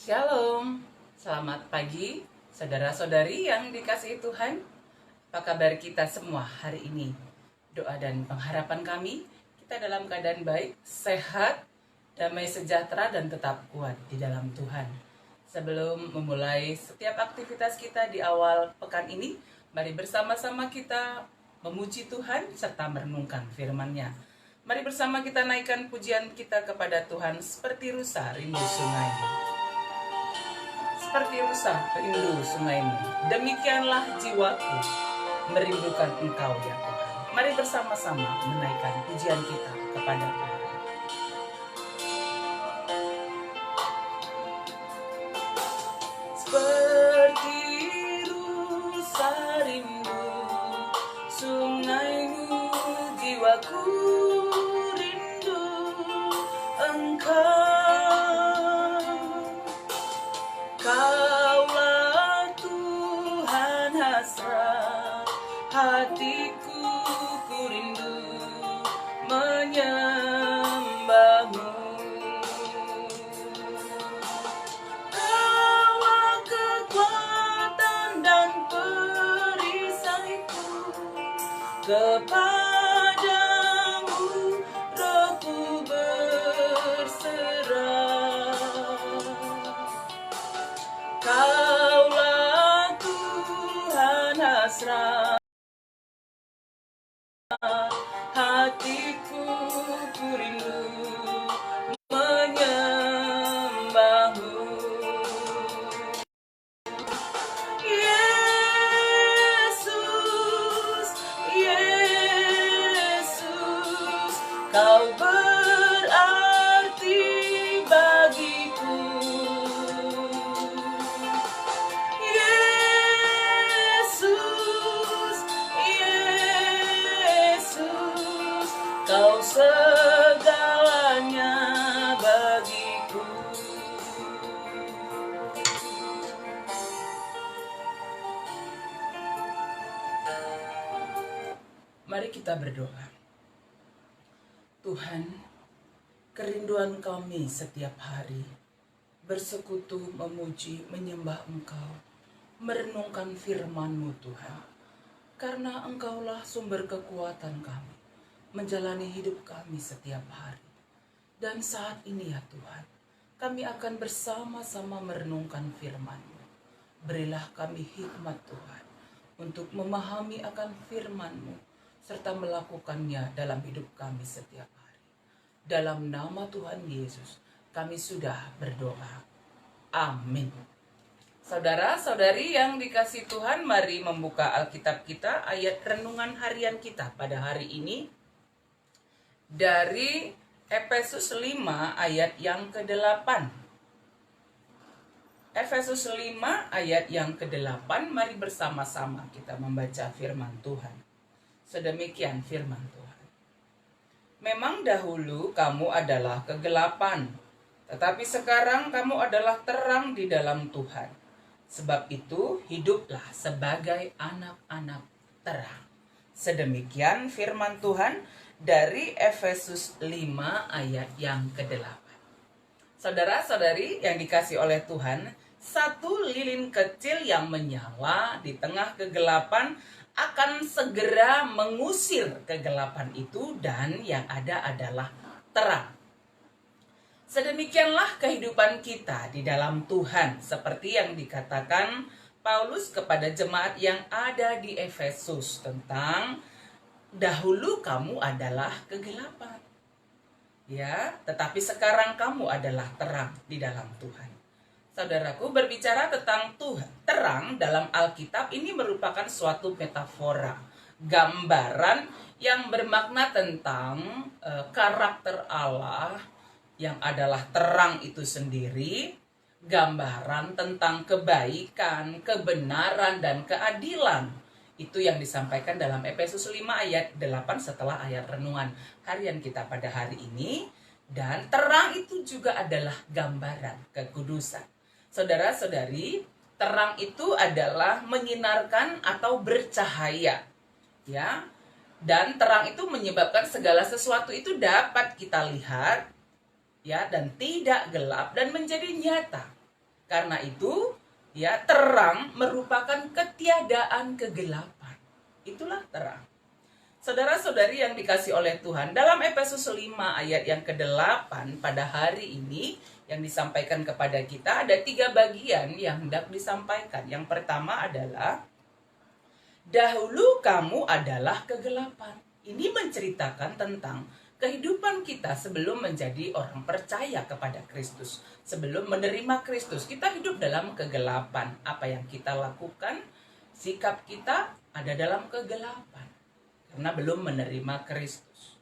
Shalom, selamat pagi saudara-saudari yang dikasihi Tuhan. Apa kabar kita semua hari ini? Doa dan pengharapan kami, kita dalam keadaan baik, sehat, damai sejahtera dan tetap kuat di dalam Tuhan. Sebelum memulai setiap aktivitas kita di awal pekan ini, mari bersama-sama kita memuji Tuhan serta merenungkan firman-Nya. Mari bersama kita naikkan pujian kita kepada Tuhan seperti rusa rindu sungai. Seperti rusa rindu sungaimu, demikianlah jiwaku merindukan Engkau ya Tuhan. Mari bersama-sama menaikkan pujian kita kepada Tuhan. Seperti rusa rindu sungaimu, jiwaku rindu Engkau. Kaulah Tuhan hasrat hatiku, ku rindu menyembahmu. Kaulah kekuatan dan perisaiku, kepadamu rohku berserah. Kaulah Tuhan hasrat hatiku, ku rindu menyembahmu. Yesus, Yesus, Kau berarti bagiku. Kau segalanya bagiku. Mari kita berdoa. Tuhan, kerinduan kami setiap hari bersekutu, memuji, menyembah Engkau, merenungkan firman-Mu Tuhan. Karena Engkaulah sumber kekuatan kami menjalani hidup kami setiap hari. Dan saat ini ya Tuhan, kami akan bersama-sama merenungkan firman-Mu. Berilah kami hikmat Tuhan untuk memahami akan firman-Mu serta melakukannya dalam hidup kami setiap hari. Dalam nama Tuhan Yesus, kami sudah berdoa. Amin. Saudara-saudari yang dikasihi Tuhan, mari membuka Alkitab kita, ayat renungan harian kita pada hari ini dari Efesus 5 ayat yang ke-8. Efesus 5 ayat yang ke-8, mari bersama-sama kita membaca firman Tuhan. Sedemikian firman Tuhan. Memang dahulu kamu adalah kegelapan, tetapi sekarang kamu adalah terang di dalam Tuhan. Sebab itu hiduplah sebagai anak-anak terang. Sedemikian firman Tuhan dari Efesus 5 ayat yang ke-8. Saudara-saudari yang dikasih oleh Tuhan, satu lilin kecil yang menyala di tengah kegelapan akan segera mengusir kegelapan itu dan yang ada adalah terang. Sedemikianlah kehidupan kita di dalam Tuhan, seperti yang dikatakan Paulus kepada jemaat yang ada di Efesus tentang dahulu kamu adalah kegelapan, ya, tetapi sekarang kamu adalah terang di dalam Tuhan. Saudaraku, berbicara tentang Tuhan, terang dalam Alkitab ini merupakan suatu metafora, gambaran yang bermakna tentang karakter Allah yang adalah terang itu sendiri, gambaran tentang kebaikan, kebenaran, dan keadilan. Itu yang disampaikan dalam Efesus 5 ayat 8 setelah ayat renungan harian kita pada hari ini. Dan terang itu juga adalah gambaran kekudusan. Saudara-saudari, terang itu adalah menyinarkan atau bercahaya, ya. Dan terang itu menyebabkan segala sesuatu itu dapat kita lihat, ya, dan tidak gelap dan menjadi nyata. Karena itu, ya, terang merupakan ketiadaan kegelapan. Itulah terang. Saudara-saudari yang dikasih oleh Tuhan, dalam Efesus 5 ayat yang ke-8 pada hari ini yang disampaikan kepada kita, ada 3 bagian yang hendak disampaikan. Yang pertama adalah, dahulu kamu adalah kegelapan. Ini menceritakan tentang kehidupan kita sebelum menjadi orang percaya kepada Kristus. Sebelum menerima Kristus, kita hidup dalam kegelapan. Apa yang kita lakukan, sikap kita ada dalam kegelapan. Karena belum menerima Kristus.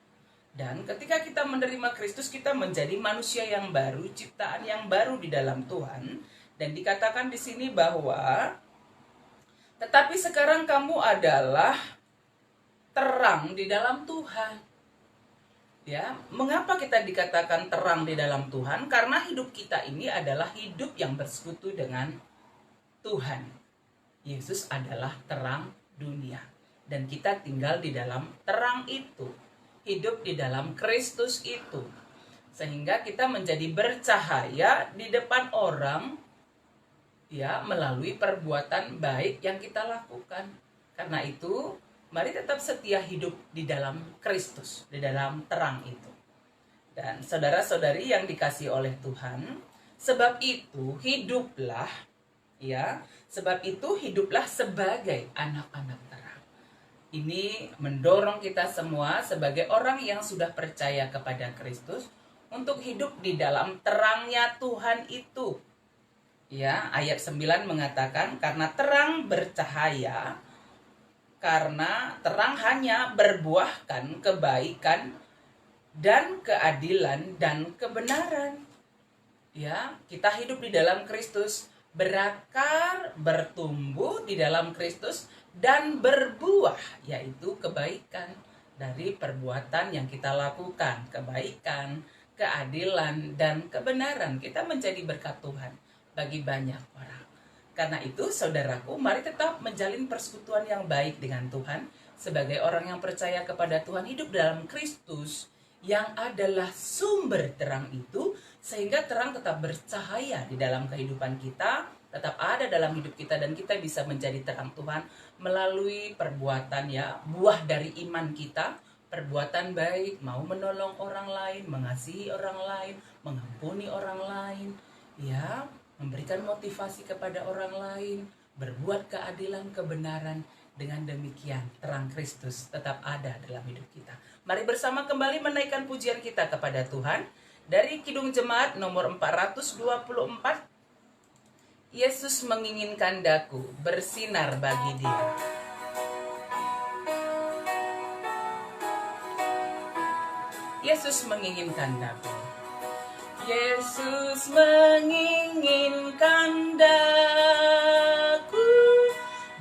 Dan ketika kita menerima Kristus, kita menjadi manusia yang baru, ciptaan yang baru di dalam Tuhan. Dan dikatakan di sini bahwa, tetapi sekarang kamu adalah terang di dalam Tuhan. Ya, mengapa kita dikatakan terang di dalam Tuhan? Karena hidup kita ini adalah hidup yang bersekutu dengan Tuhan. Yesus adalah terang dunia. Dan kita tinggal di dalam terang itu. Hidup di dalam Kristus itu. Sehingga kita menjadi bercahaya di depan orang, ya, melalui perbuatan baik yang kita lakukan. Karena itu, mari tetap setia hidup di dalam Kristus, di dalam terang itu. Dan saudara-saudari yang dikasihi oleh Tuhan, sebab itu hiduplah, ya, sebab itu hiduplah sebagai anak-anak terang. Ini mendorong kita semua sebagai orang yang sudah percaya kepada Kristus untuk hidup di dalam terangnya Tuhan itu. Ya, ayat 9 mengatakan, karena terang bercahaya, karena terang hanya berbuahkan kebaikan dan keadilan dan kebenaran. Ya, kita hidup di dalam Kristus, berakar, bertumbuh di dalam Kristus dan berbuah, yaitu kebaikan dari perbuatan yang kita lakukan, kebaikan, keadilan dan kebenaran. Kita menjadi berkat Tuhan bagi banyak orang. Karena itu, saudaraku, mari tetap menjalin persekutuan yang baik dengan Tuhan. Sebagai orang yang percaya kepada Tuhan, hidup dalam Kristus yang adalah sumber terang itu, sehingga terang tetap bercahaya di dalam kehidupan kita, tetap ada dalam hidup kita, dan kita bisa menjadi terang Tuhan melalui perbuatan, ya, buah dari iman kita, perbuatan baik, mau menolong orang lain, mengasihi orang lain, mengampuni orang lain, ya, memberikan motivasi kepada orang lain, berbuat keadilan, kebenaran. Dengan demikian, terang Kristus tetap ada dalam hidup kita. Mari bersama kembali menaikkan pujian kita kepada Tuhan. Dari Kidung Jemaat nomor 424, Yesus menginginkan daku bersinar bagi dia. Yesus menginginkan daku. Yesus menginginkan daku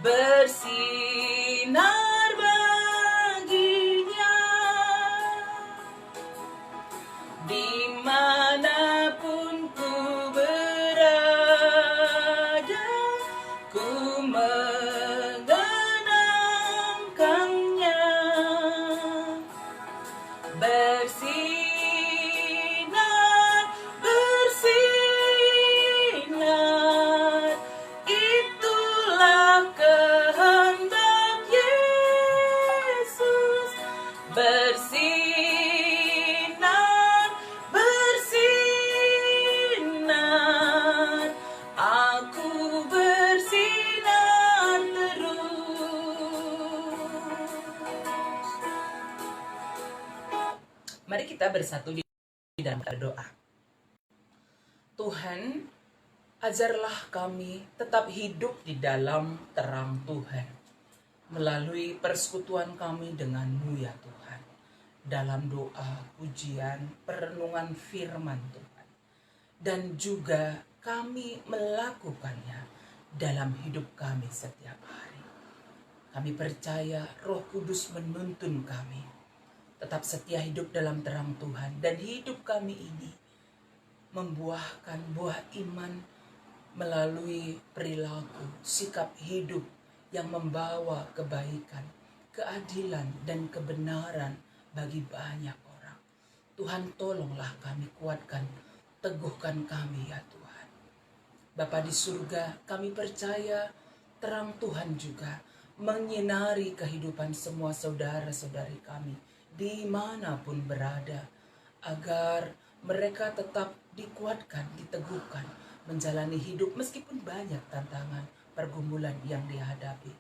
bersinar baginya, dimanapun ku berada, ku mengenangkannya. Bersinar, bersinar, aku bersinar terus. Mari kita bersatu di dalam berdoa. Tuhan, ajarlah kami tetap hidup di dalam terang Tuhan, melalui persekutuan kami denganmu, ya Tuhan. Dalam doa, pujian, perenungan firman Tuhan. Dan juga kami melakukannya dalam hidup kami setiap hari. Kami percaya Roh Kudus menuntun kami tetap setia hidup dalam terang Tuhan. Dan hidup kami ini membuahkan buah iman melalui perilaku, sikap hidup yang membawa kebaikan, keadilan, dan kebenaran bagi banyak orang. Tuhan, tolonglah kami, kuatkan, teguhkan kami, ya Tuhan. Bapa di surga, kami percaya terang Tuhan juga menyinari kehidupan semua saudara-saudari kami dimanapun berada, agar mereka tetap dikuatkan, diteguhkan, menjalani hidup meskipun banyak tantangan, pergumulan yang dihadapi.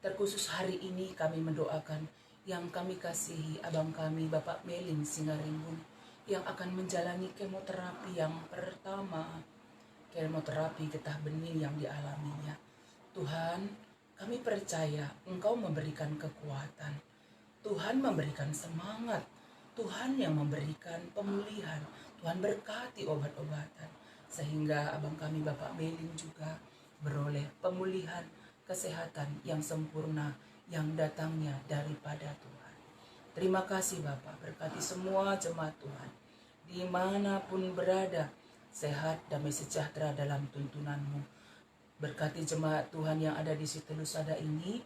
Terkhusus hari ini kami mendoakan yang kami kasihi abang kami Bapak Melin Singarimbun yang akan menjalani kemoterapi yang pertama, kemoterapi getah benih yang dialaminya. Tuhan, kami percaya Engkau memberikan kekuatan, Tuhan memberikan semangat, Tuhan yang memberikan pemulihan, Tuhan berkati obat-obatan, sehingga abang kami Bapak Melin juga beroleh pemulihan kesehatan yang sempurna yang datangnya daripada Tuhan. Terima kasih Bapak, berkati semua jemaat Tuhan, dimanapun berada, sehat, damai sejahtera dalam tuntunan-Mu. Berkati jemaat Tuhan yang ada di Siti Lusada ini,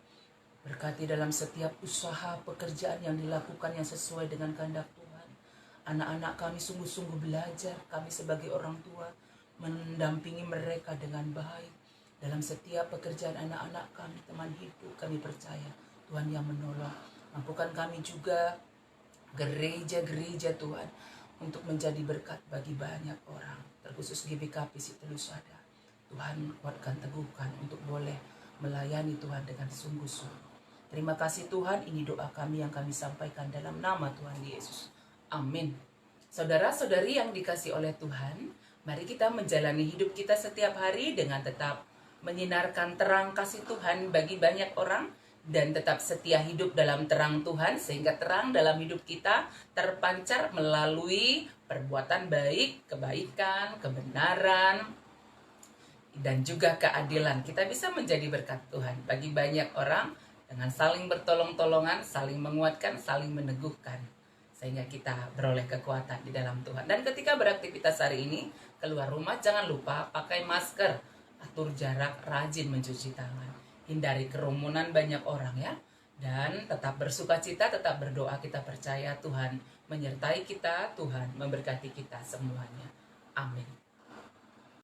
berkati dalam setiap usaha pekerjaan yang dilakukan yang sesuai dengan kehendak Tuhan. Anak-anak kami sungguh-sungguh belajar, kami sebagai orang tua mendampingi mereka dengan baik. Dalam setiap pekerjaan anak-anak kami, teman hidup, kami percaya Tuhan yang menolong. Mampukan kami juga gereja-gereja Tuhan untuk menjadi berkat bagi banyak orang, terkhusus GBKP Siti Lusada. Tuhan kuatkan, teguhkan untuk boleh melayani Tuhan dengan sungguh-sungguh. Terima kasih Tuhan, ini doa kami yang kami sampaikan dalam nama Tuhan Yesus. Amin. Saudara-saudari yang dikasih oleh Tuhan, mari kita menjalani hidup kita setiap hari dengan tetap menyinarkan terang kasih Tuhan bagi banyak orang, dan tetap setia hidup dalam terang Tuhan, sehingga terang dalam hidup kita terpancar melalui perbuatan baik, kebaikan, kebenaran, dan juga keadilan. Kita bisa menjadi berkat Tuhan bagi banyak orang dengan saling bertolong-tolongan, saling menguatkan, saling meneguhkan, sehingga kita beroleh kekuatan di dalam Tuhan. Dan ketika beraktivitas hari ini, keluar rumah jangan lupa pakai masker, atur jarak, rajin mencuci tangan, hindari kerumunan banyak orang ya, dan tetap bersukacita, tetap berdoa. Kita percaya Tuhan menyertai kita, Tuhan memberkati kita semuanya. Amin.